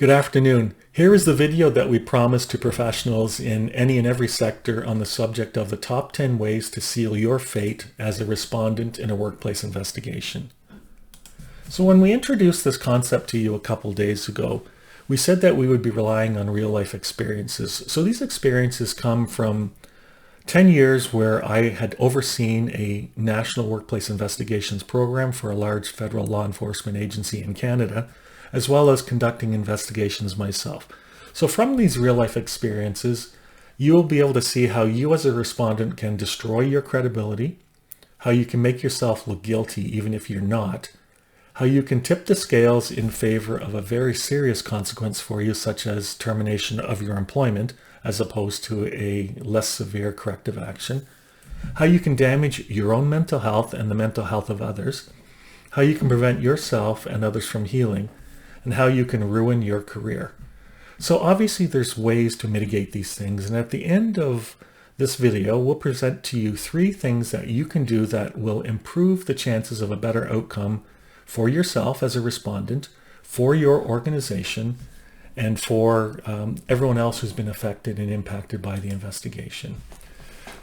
Good afternoon. Here is the video that we promised to professionals in any and every sector on the subject of the top 10 ways to seal your fate as a respondent in a workplace investigation. So when we introduced this concept to you a couple days ago, we said that we would be relying on real life experiences. So these experiences come from 10 years where I had overseen a national workplace investigations program for a large federal law enforcement agency in Canada, as well as conducting investigations myself. So from these real life experiences, you will be able to see how you as a respondent can destroy your credibility, how you can make yourself look guilty even if you're not, how you can tip the scales in favor of a very serious consequence for you, such as termination of your employment, as opposed to a less severe corrective action, how you can damage your own mental health and the mental health of others, how you can prevent yourself and others from healing, and how you can ruin your career. So obviously there's ways to mitigate these things, and at the end of this video we'll present to you 3 things that you can do that will improve the chances of a better outcome for yourself as a respondent, for your organization, and for everyone else who's been affected and impacted by the investigation.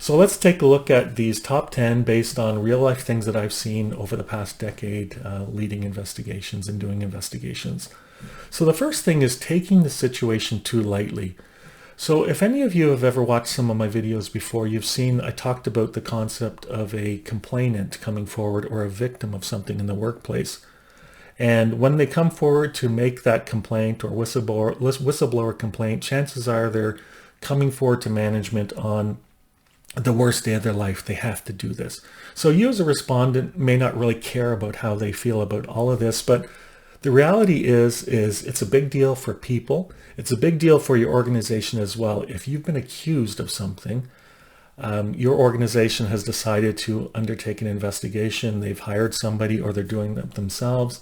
So let's take a look at these top 10 based on real life things that I've seen over the past decade leading investigations and doing investigations. So the first thing is taking the situation too lightly. So if any of you have ever watched some of my videos before, you've seen I talked about the concept of a complainant coming forward or a victim of something in the workplace. And when they come forward to make that complaint or whistleblower complaint, chances are they're coming forward to management on the worst day of their life. They have to do this. So you as a respondent may not really care about how they feel about all of this, but the reality is it's a big deal for people. It's a big deal for your organization as well. If you've been accused of something, your organization has decided to undertake an investigation. They've hired somebody or they're doing it themselves.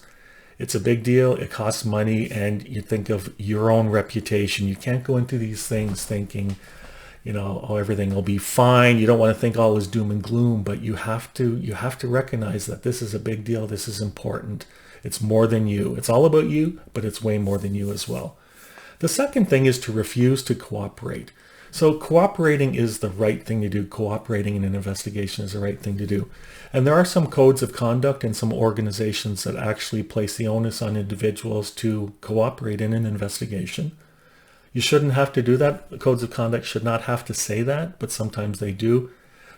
It's a big deal. It costs money, and you think of your own reputation. You can't go into these things thinking, oh, everything will be fine. You don't want to think all is doom and gloom, but you have to recognize that this is a big deal. This is important. It's more than you. It's all about you, but it's way more than you as well. The second thing is to refuse to cooperate. So cooperating is the right thing to do. Cooperating in an investigation is the right thing to do. And there are some codes of conduct and some organizations that actually place the onus on individuals to cooperate in an investigation. You shouldn't have to do that. The codes of conduct should not have to say that, but sometimes they do.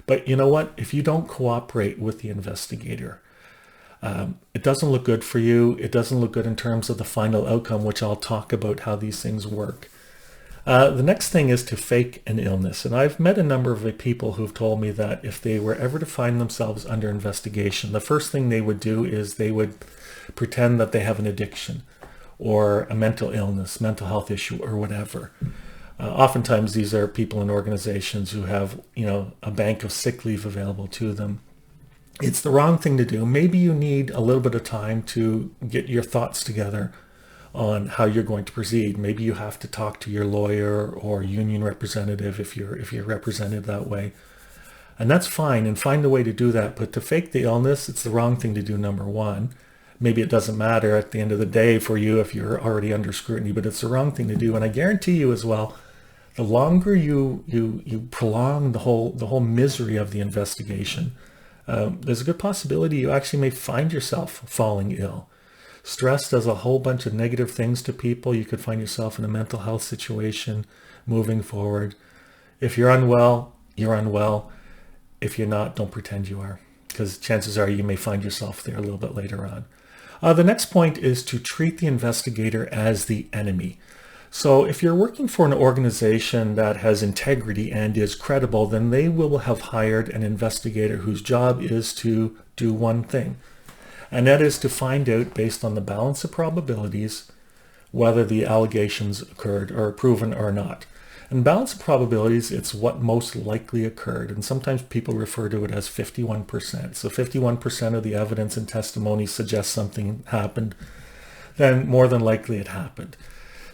But you know what? If you don't cooperate with the investigator, it doesn't look good for you. It doesn't look good in terms of the final outcome, which I'll talk about how these things work. The next thing is to fake an illness. And I've met a number of people who've told me that if they were ever to find themselves under investigation, the first thing they would do is they would pretend that they have an addiction or a mental illness, mental health issue, or whatever. Oftentimes these are people in organizations who have, a bank of sick leave available to them. It's the wrong thing to do. Maybe you need a little bit of time to get your thoughts together on how you're going to proceed. Maybe you have to talk to your lawyer or union representative if you're represented that way. And that's fine, and find a way to do that. But to fake the illness, it's the wrong thing to do, number one. Maybe it doesn't matter at the end of the day for you if you're already under scrutiny, but it's the wrong thing to do. And I guarantee you as well, the longer you prolong the whole misery of the investigation, there's a good possibility you actually may find yourself falling ill. Stress does a whole bunch of negative things to people. You could find yourself in a mental health situation moving forward. If you're unwell, you're unwell. If you're not, don't pretend you are, because chances are you may find yourself there a little bit later on. The next point is to treat the investigator as the enemy. So if you're working for an organization that has integrity and is credible, then they will have hired an investigator whose job is to do one thing. And that is to find out, based on the balance of probabilities, whether the allegations occurred or proven or not. And balance of probabilities, it's what most likely occurred. And sometimes people refer to it as 51%. So 51% of the evidence and testimony suggests something happened, then more than likely it happened.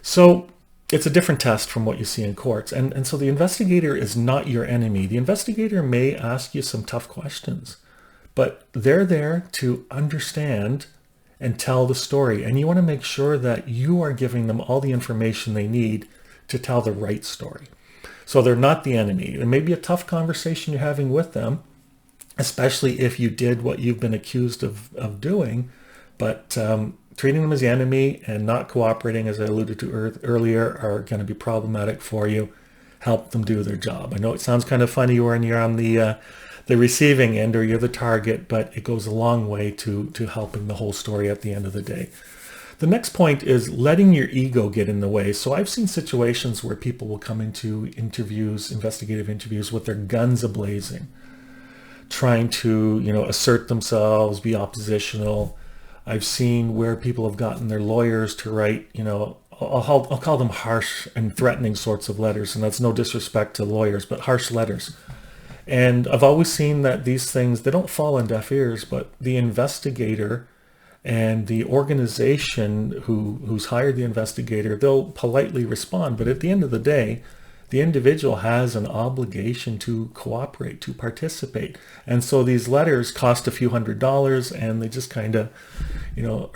So it's a different test from what you see in courts. And so the investigator is not your enemy. The investigator may ask you some tough questions, but they're there to understand and tell the story. And you want to make sure that you are giving them all the information they need to tell the right story. So they're not the enemy. It may be a tough conversation you're having with them, especially if you did what you've been accused of doing, but treating them as the enemy and not cooperating, as I alluded to earlier, are going to be problematic for you. Help them do their job. I know it sounds kind of funny when you're on the receiving end or you're the target, but it goes a long way to helping the whole story at the end of the day. The next point is letting your ego get in the way. So I've seen situations where people will come into interviews, investigative interviews, with their guns a-blazing, trying to, assert themselves, be oppositional. I've seen where people have gotten their lawyers to write, I'll call them harsh and threatening sorts of letters, and that's no disrespect to lawyers, but harsh letters. And I've always seen that these things, they don't fall on deaf ears, but the investigator and the organization who's hired the investigator, they'll politely respond. But at the end of the day, the individual has an obligation to cooperate, to participate. And so these letters cost a few $100s, and they just kind of,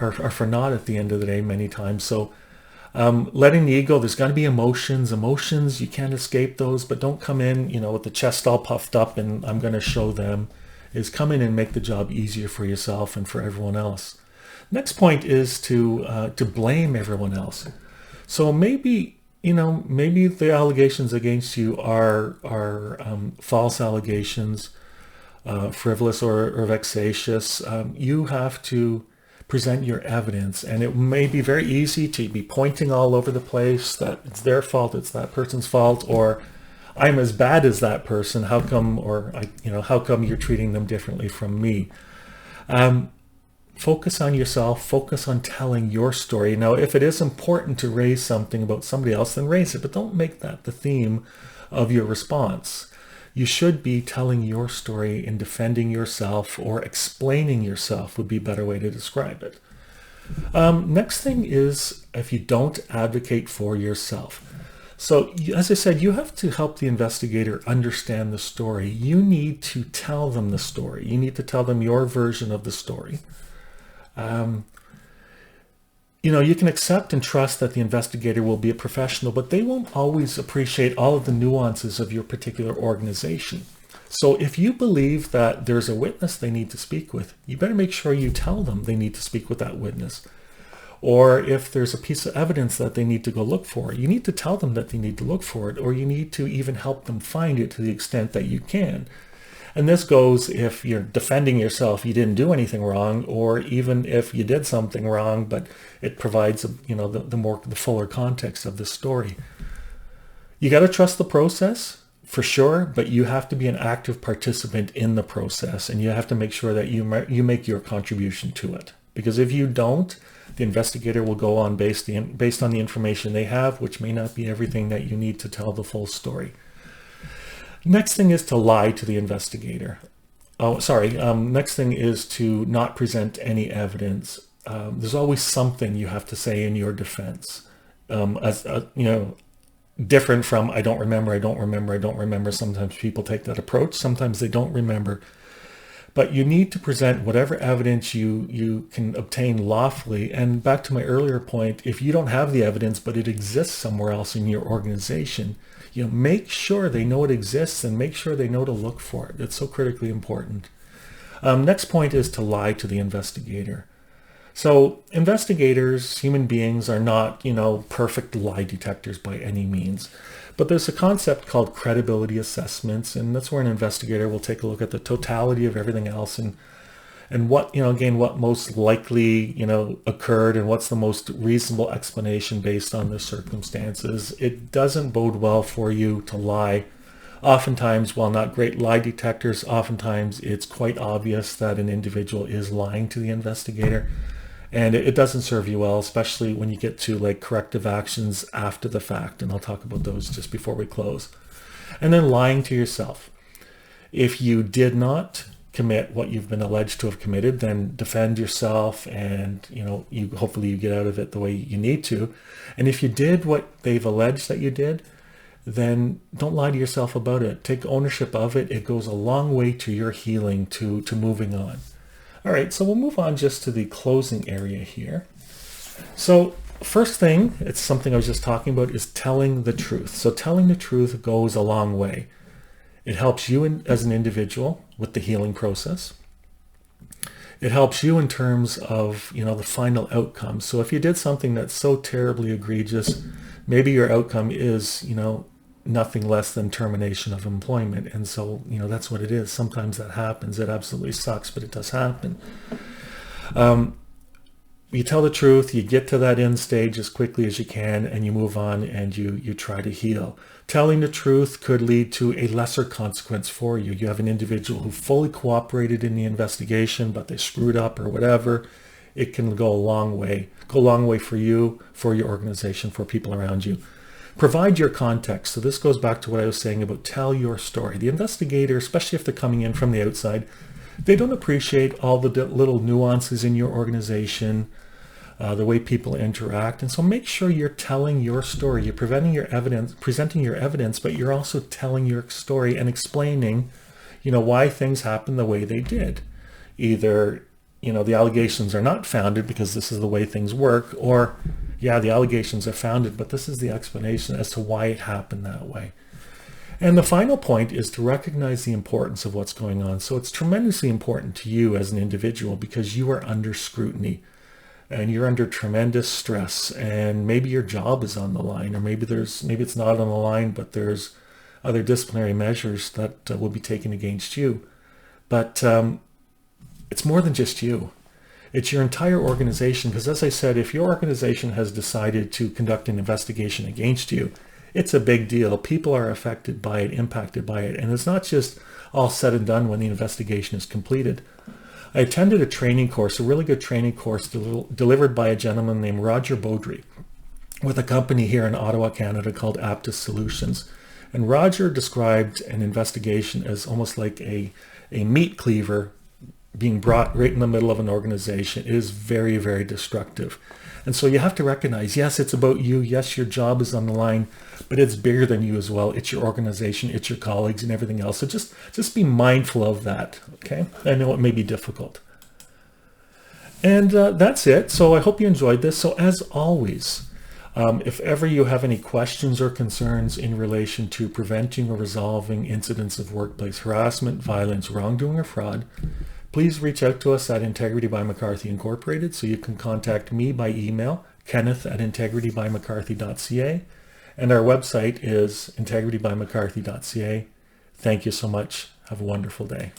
are for naught at the end of the day many times. So letting the ego, there's going to be emotions, you can't escape those, but don't come in, with the chest all puffed up and I'm going to show them. Is come in and make the job easier for yourself and for everyone else. Next point is to blame everyone else. So maybe the allegations against you are false allegations, frivolous or vexatious. You have to present your evidence, and it may be very easy to be pointing all over the place that it's their fault, it's that person's fault, or I'm as bad as that person. How come, how come you're treating them differently from me? Focus on yourself, focus on telling your story. Now, if it is important to raise something about somebody else, then raise it, but don't make that the theme of your response. You should be telling your story and defending yourself, or explaining yourself would be a better way to describe it. Next thing is, if you don't advocate for yourself. So as I said, you have to help the investigator understand the story. You need to tell them the story. You need to tell them your version of the story. You can accept and trust that the investigator will be a professional, but they won't always appreciate all of the nuances of your particular organization. So if you believe that there's a witness they need to speak with, you better make sure you tell them they need to speak with that witness. Or if there's a piece of evidence that they need to go look for, you need to tell them that they need to look for it, or you need to even help them find it to the extent that you can. And this goes if you're defending yourself, you didn't do anything wrong, or even if you did something wrong, but it provides, the fuller context of the story. You got to trust the process for sure, but you have to be an active participant in the process, and you have to make sure that you make your contribution to it. Because if you don't, the investigator will go on based on the information they have, which may not be everything that you need to tell the full story. Next thing is to lie to the investigator. Next thing is to not present any evidence. There's always something you have to say in your defense. Different from I don't remember. Sometimes people take that approach. Sometimes they don't remember. But you need to present whatever evidence you can obtain lawfully. And back to my earlier point, if you don't have the evidence, but it exists somewhere else in your organization, make sure they know it exists and make sure they know to look for it. It's so critically important. Next point is to lie to the investigator. So investigators, human beings, are not, perfect lie detectors by any means. But there's a concept called credibility assessments, and that's where an investigator will take a look at the totality of everything else and what, what most likely, occurred, and what's the most reasonable explanation based on the circumstances. It doesn't bode well for you to lie. Oftentimes, while not great lie detectors, oftentimes it's quite obvious that an individual is lying to the investigator. And it doesn't serve you well, especially when you get to corrective actions after the fact. And I'll talk about those just before we close. And then lying to yourself. If you did not commit what you've been alleged to have committed, then defend yourself, and hopefully you get out of it the way you need to. And if you did what they've alleged that you did, then don't lie to yourself about it. Take ownership of it. It goes a long way to your healing, to moving on. All right, so we'll move on just to the closing area here. So first thing, it's something I was just talking about, is telling the truth. So telling the truth goes a long way. It helps you as an individual with the healing process. It helps you in terms of, the final outcome. So if you did something that's so terribly egregious, maybe your outcome is, nothing less than termination of employment. And so, that's what it is. Sometimes that happens. It absolutely sucks, but it does happen. You tell the truth, you get to that end stage as quickly as you can, and you move on and you try to heal. Telling the truth could lead to a lesser consequence for you. You have an individual who fully cooperated in the investigation, but they screwed up or whatever. It can go a long way for you, for your organization, for people around you. Provide your context. So this goes back to what I was saying about tell your story. The investigator, especially if they're coming in from the outside, they don't appreciate all the little nuances in your organization, the way people interact. And so make sure you're telling your story. You're presenting your evidence, but you're also telling your story and explaining, why things happen the way they did. Either, the allegations are not founded because this is the way things work, or, yeah, the allegations are founded, but this is the explanation as to why it happened that way. And the final point is to recognize the importance of what's going on. So it's tremendously important to you as an individual because you are under scrutiny and you're under tremendous stress, and maybe your job is on the line, or maybe it's not on the line, but there's other disciplinary measures that will be taken against you. But it's more than just you. It's your entire organization, because as I said, if your organization has decided to conduct an investigation against you, it's a big deal. People are affected by it, impacted by it. And it's not just all said and done when the investigation is completed. I attended a training course, a really good training course delivered by a gentleman named Roger Beaudry with a company here in Ottawa, Canada called Aptus Solutions. And Roger described an investigation as almost like a meat cleaver being brought right in the middle of an organization. It is very, very destructive. And so you have to recognize, yes, it's about you. Yes, your job is on the line, but it's bigger than you as well. It's your organization, it's your colleagues and everything else. So just be mindful of that, okay? I know it may be difficult. And that's it. So I hope you enjoyed this. So as always, if ever you have any questions or concerns in relation to preventing or resolving incidents of workplace harassment, violence, wrongdoing, or fraud, please reach out to us at Integrity by McCarthy Incorporated. So you can contact me by email, kenneth@integritybymccarthy.ca. And our website is integritybymccarthy.ca. Thank you so much. Have a wonderful day.